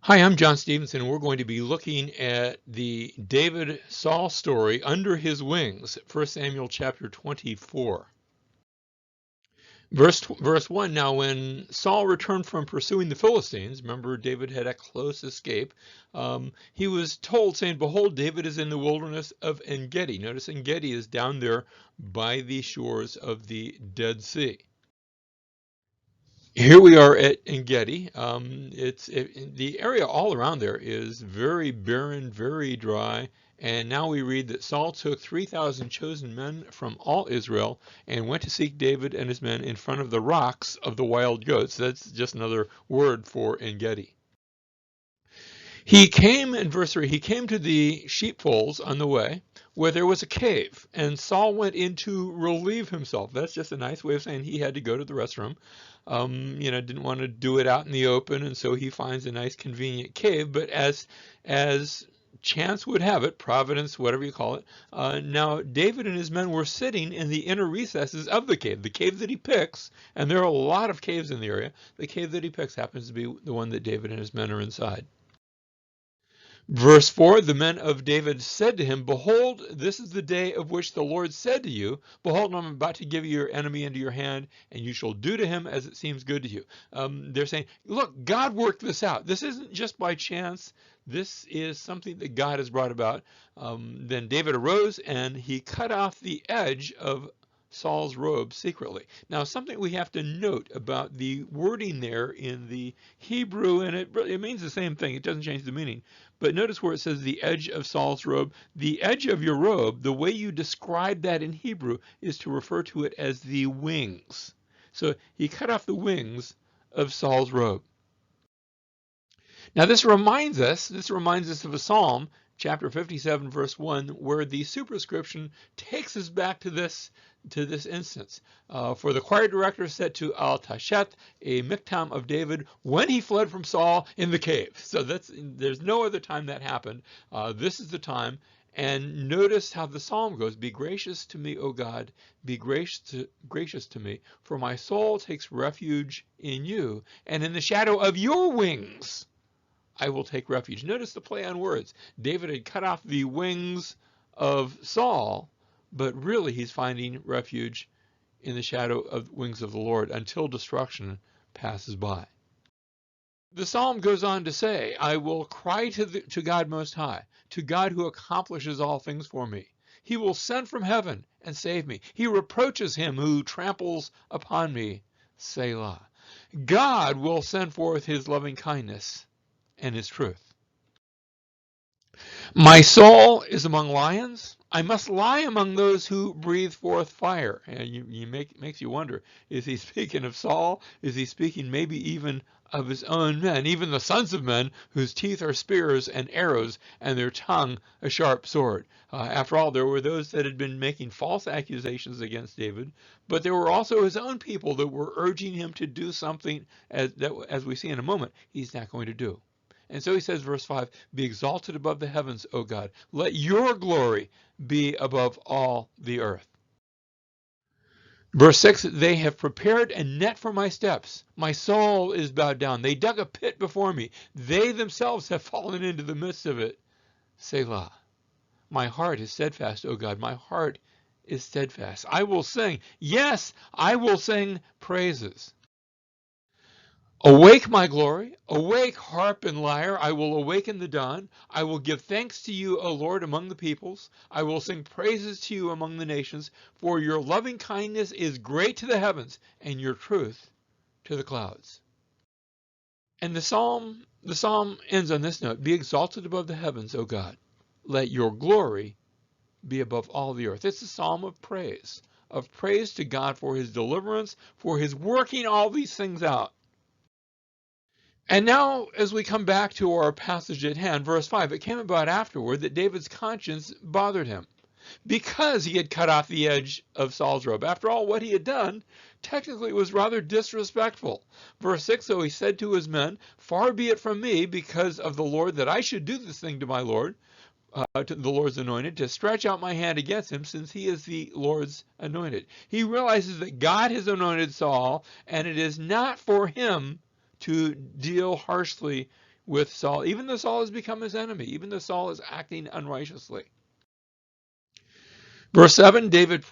Hi, I'm John Stevenson. We're going to be looking at the David-Saul story, Under His Wings, 1 Samuel chapter 24. Verse 1, now when Saul returned from pursuing the Philistines, remember David had a close escape, he was told, saying, behold, David is in the wilderness of En-gedi. Notice En-gedi is down there by the shores of the Dead Sea. Here we are at En-gedi. The area all around there is very barren, very dry. And now we read that Saul took 3,000 chosen men from all Israel and went to seek David and his men in front of the rocks of the wild goats. That's just another word for En-gedi. He came, in verse 3, he came to the sheepfolds on the way where there was a cave, and Saul went in to relieve himself. That's just a nice way of saying he had to go to the restroom. Didn't want to do it out in the open, and so he finds a nice convenient cave. But as chance would have it, providence, whatever you call it, now David and his men were sitting in the inner recesses of the cave that he picks, and there are a lot of caves in the area. The cave that he picks happens to be the one that David and his men are inside. Verse 4, the men of David said to him, behold, this is the day of which the Lord said to you, behold, I'm about to give your enemy into your hand, and you shall do to him as it seems good to you. They're saying, look, God worked this out. This isn't just by chance. This is something that God has brought about. Then David arose, and he cut off the edge of Saul's robe secretly. Now, something we have to note about the wording there in the Hebrew, and it means the same thing. It doesn't change the meaning. But notice where it says the edge of Saul's robe. The edge of your robe, the way you describe that in Hebrew is to refer to it as the wings. So he cut off the wings of Saul's robe. Now this reminds us of a psalm, chapter 57, verse 1, where the superscription takes us back to this instance. For the choir director said to Al-Tashet, a miktam of David, when he fled from Saul in the cave. So there's no other time that happened. This is the time. And notice how the psalm goes, be gracious to me, O God, be gracious to me, for my soul takes refuge in you, and in the shadow of your wings I will take refuge. Notice the play on words. David had cut off the wings of Saul, but really he's finding refuge in the shadow of wings of the Lord until destruction passes by. The psalm goes on to say, I will cry to God Most High, to God who accomplishes all things for me. He will send from heaven and save me. He reproaches him who tramples upon me. Selah. God will send forth his loving kindness and his truth. My soul is among lions. I must lie among those who breathe forth fire. And makes you wonder, is he speaking of Saul? Is he speaking maybe even of his own men, even the sons of men whose teeth are spears and arrows and their tongue a sharp sword? After all, there were those that had been making false accusations against David, but there were also his own people that were urging him to do something as we see in a moment, he's not going to do. And so he says, verse 5, be exalted above the heavens, O God. Let your glory be above all the earth. Verse 6, they have prepared a net for my steps. My soul is bowed down. They dug a pit before me. They themselves have fallen into the midst of it. Selah. My heart is steadfast, O God. My heart is steadfast. I will sing. Yes, I will sing praises. Awake, my glory, awake, harp and lyre. I will awaken the dawn. I will give thanks to you, O Lord, among the peoples. I will sing praises to you among the nations, for your loving kindness is great to the heavens, and your truth to the clouds. And the psalm ends on this note, be exalted above the heavens, O God. Let your glory be above all the earth. It's a psalm of praise to God for his deliverance, for his working all these things out. And now, as we come back to our passage at hand, verse 5, it came about afterward that David's conscience bothered him because he had cut off the edge of Saul's robe. After all, what he had done technically was rather disrespectful. Verse 6, so he said to his men, far be it from me because of the Lord that I should do this thing to my Lord, to the Lord's anointed, to stretch out my hand against him, since he is the Lord's anointed. He realizes that God has anointed Saul, and it is not for him to deal harshly with Saul, even though Saul has become his enemy, even though Saul is acting unrighteously. Verse 7, David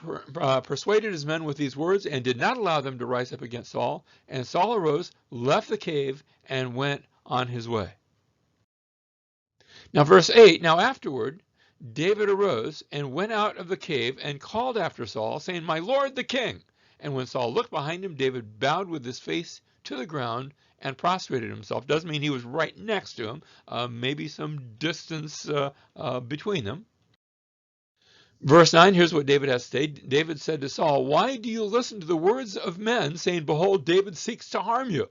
persuaded his men with these words and did not allow them to rise up against Saul. And Saul arose, left the cave, and went on his way. Now verse 8, now afterward David arose and went out of the cave and called after Saul, saying, My lord the king. And when Saul looked behind him, David bowed with his face to the ground and prostrated himself. Doesn't mean he was right next to him, maybe some distance between them. Verse 9, here's what David has to say. David said to Saul, Why do you listen to the words of men, saying, Behold, David seeks to harm you?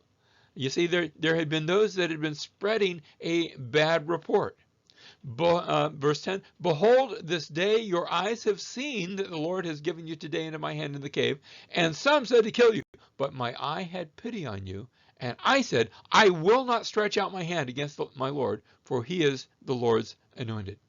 You see, there had been those that had been spreading a bad report. Verse 10, Behold, this day your eyes have seen that the Lord has given you today into my hand in the cave. And some said to kill you, but my eye had pity on you. And I said, I will not stretch out my hand against my Lord, for he is the Lord's anointed.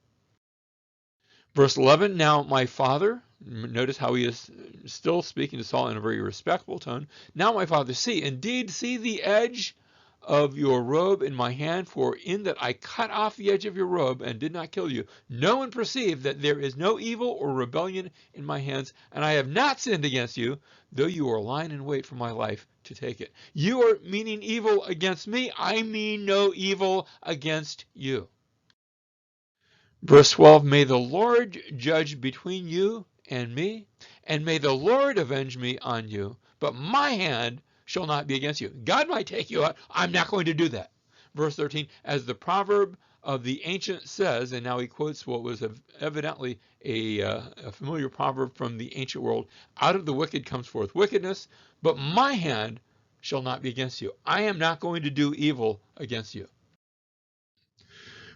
Verse 11, now my father, notice how he is still speaking to Saul in a very respectful tone. Now my father, see the edge of your robe in my hand, for in that I cut off the edge of your robe and did not kill you. Know and perceive that there is no evil or rebellion in my hands, and I have not sinned against you, though you are lying in wait for my life to take it. You are meaning evil against me. I mean no evil against you. Verse 12, may the Lord judge between you and me, and may the Lord avenge me on you, but my hand shall not be against you. God might take you out. I'm not going to do that. Verse 13, as the proverb of the ancient says, and now he quotes what was evidently a familiar proverb from the ancient world, out of the wicked comes forth wickedness, but my hand shall not be against you. I am not going to do evil against you.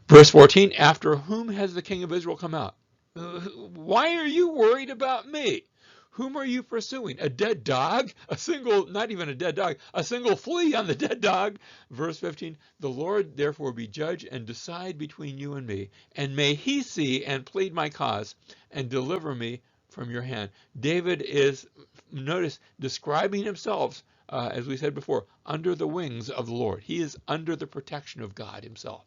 Verse 14, after whom has the king of Israel come out? Why are you worried about me? Whom are you pursuing? A dead dog? Not even a dead dog, a single flea on the dead dog? Verse 15, the Lord therefore be judge and decide between you and me, and may he see and plead my cause and deliver me from your hand. David is, notice, describing himself, as we said before, under the wings of the Lord. He is under the protection of God himself.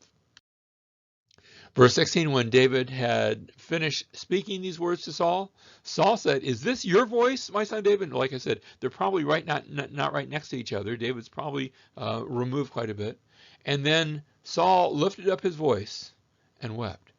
Verse 16, when David had finished speaking these words to Saul, Saul said, is this your voice, my son David? Like I said, they're probably not right next to each other. David's probably removed quite a bit. And then Saul lifted up his voice and wept.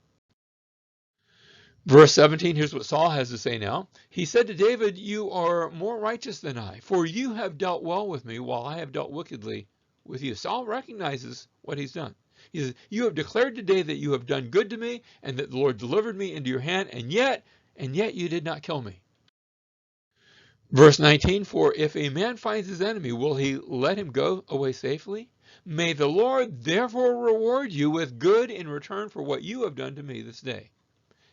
Verse 17, here's what Saul has to say now. He said to David, you are more righteous than I, for you have dealt well with me while I have dealt wickedly with you. Saul recognizes what he's done. He says, you have declared today that you have done good to me and that the Lord delivered me into your hand, and yet you did not kill me. Verse 19, for if a man finds his enemy, will he let him go away safely? May the Lord therefore reward you with good in return for what you have done to me this day.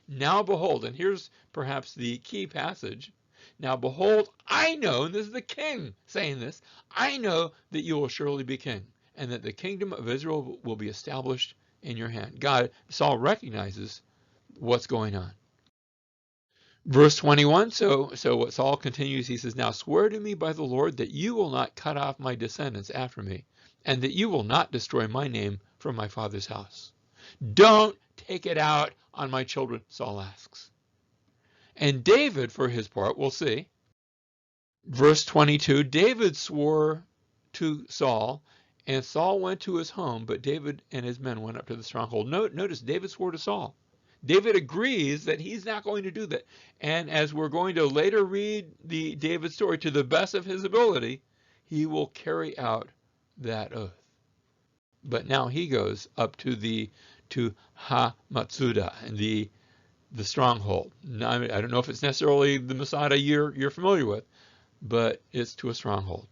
Now behold, and here's perhaps the key passage. Now behold, I know, and this is the king saying this, I know that you will surely be king, and that the kingdom of Israel will be established in your hand. Saul recognizes what's going on. Verse 21, so what Saul continues, he says, now swear to me by the Lord that you will not cut off my descendants after me, and that you will not destroy my name from my father's house. Don't take it out on my children, Saul asks. And David, for his part, we'll see. Verse 22, David swore to Saul, and Saul went to his home, but David and his men went up to the stronghold. Notice David swore to Saul. David agrees that he's not going to do that. And as we're going to later read the David story, to the best of his ability, he will carry out that oath. But now he goes up to Hamatsuda, and the stronghold. Now, I don't know if it's necessarily the Masada you're familiar with, but it's to a stronghold.